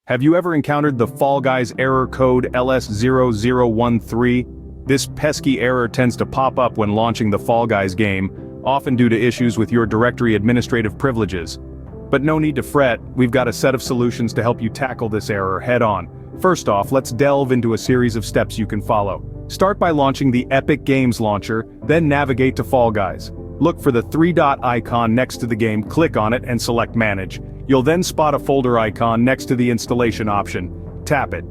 Have you ever encountered the Fall Guys error code LS-0013? This pesky error tends to pop up when launching the Fall Guys game, often due to issues with your directory administrative privileges. But no need to fret, we've got a set of solutions to help you tackle this error head-on. First off, let's delve into a series of steps you can follow. Start by launching the Epic Games Launcher, then navigate to Fall Guys. Look for the three-dot icon next to the game, click on it and select Manage. You'll then spot a folder icon next to the installation option. Tap it.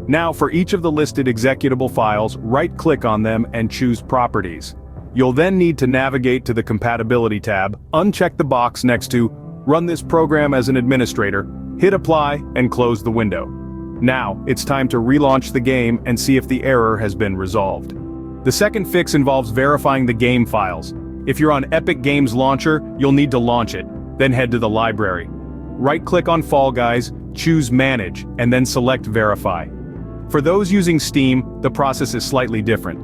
Now for each of the listed executable files, right-click on them and choose Properties. You'll then need to navigate to the Compatibility tab, uncheck the box next to Run this program as an administrator, hit Apply, and close the window. Now, it's time to relaunch the game and see if the error has been resolved. The second fix involves verifying the game files. If you're on Epic Games Launcher, you'll need to launch it, then head to the library. Right-click on Fall Guys, choose Manage, and then select Verify. For those using Steam, the process is slightly different.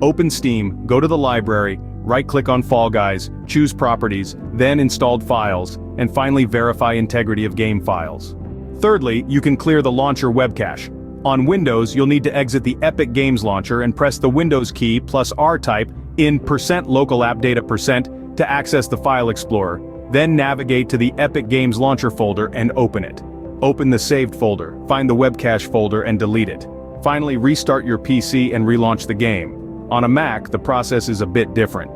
Open Steam, go to the library, right-click on Fall Guys, choose Properties, then Installed Files, and finally verify integrity of game files. Thirdly, you can clear the launcher webcache. On Windows, you'll need to exit the Epic Games Launcher and press the Windows key plus R type in %localappdata% to access the File Explorer. Then navigate to the Epic Games Launcher folder and open it. Open the saved folder, find the webcache folder and delete it. Finally, restart your PC and relaunch the game. On a Mac, the process is a bit different.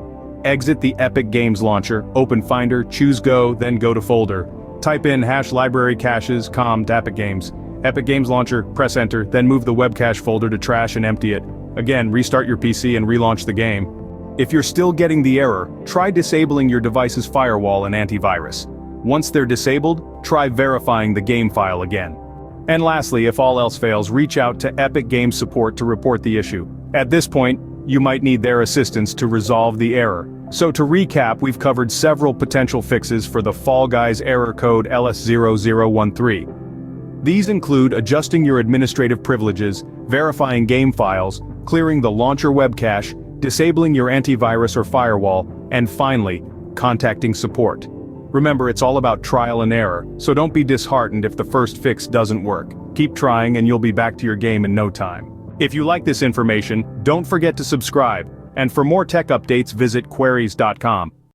Exit the Epic Games Launcher, open Finder, choose Go, then go to Folder. Type in #library caches com Epic Games. Epic Games Launcher, press Enter, then move the webcache folder to trash and empty it. Again, restart your PC and relaunch the game. If you're still getting the error, try disabling your device's firewall and antivirus. Once they're disabled, try verifying the game file again. And lastly, if all else fails, reach out to Epic Games Support to report the issue. At this point, you might need their assistance to resolve the error. So to recap, we've covered several potential fixes for the Fall Guys error code LS-0013. These include adjusting your administrative privileges, verifying game files, clearing the launcher webcache, disabling your antivirus or firewall, and finally, contacting support. Remember, it's all about trial and error, so don't be disheartened if the first fix doesn't work. Keep trying and you'll be back to your game in no time. If you like this information, don't forget to subscribe, and for more tech updates visit Quaries.com.